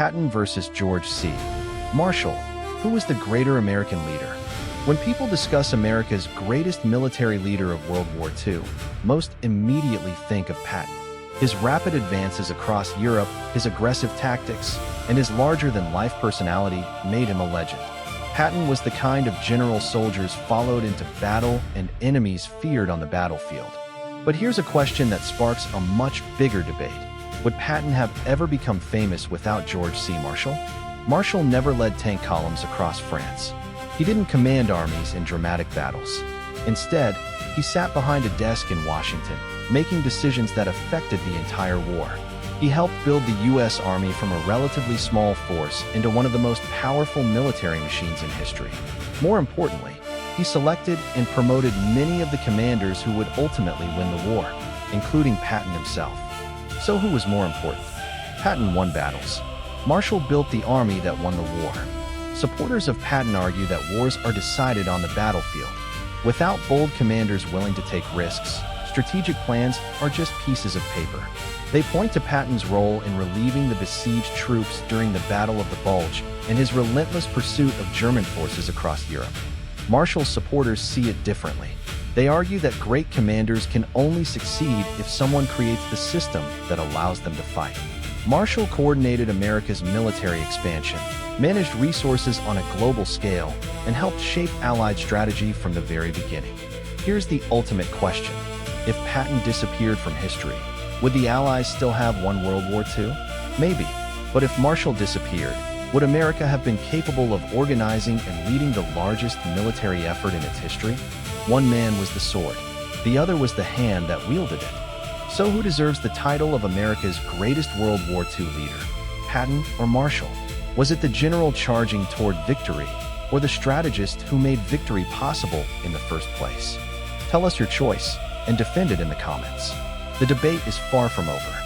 Patton versus George C. Marshall. Who was the greater American leader? When people discuss America's greatest military leader of World War II, most immediately think of Patton. His rapid advances across Europe, his aggressive tactics, and his larger-than-life personality made him a legend. Patton was the kind of general soldiers followed into battle and enemies feared on the battlefield. But here's a question that sparks a much bigger debate. Would Patton have ever become famous without George C. Marshall? Marshall never led tank columns across France. He didn't command armies in dramatic battles. Instead, he sat behind a desk in Washington, making decisions that affected the entire war. He helped build the U.S. Army from a relatively small force into one of the most powerful military machines in history. More importantly, he selected and promoted many of the commanders who would ultimately win the war, including Patton himself. So who was more important? Patton won battles. Marshall built the army that won the war. Supporters of Patton argue that wars are decided on the battlefield. Without bold commanders willing to take risks, strategic plans are just pieces of paper. They point to Patton's role in relieving the besieged troops during the Battle of the Bulge and his relentless pursuit of German forces across Europe. Marshall's supporters see it differently. They argue that great commanders can only succeed if someone creates the system that allows them to fight. Marshall coordinated America's military expansion, managed resources on a global scale, and helped shape Allied strategy from the very beginning. Here's the ultimate question. If Patton disappeared from history, would the Allies still have won World War II? Maybe. But if Marshall disappeared, would America have been capable of organizing and leading the largest military effort in its history? One man was the sword. The other was the hand that wielded it. So who deserves the title of America's greatest World War II leader? Patton or Marshall? Was it the general charging toward victory, or the strategist who made victory possible in the first place? Tell us your choice and defend it in the comments. The debate is far from over.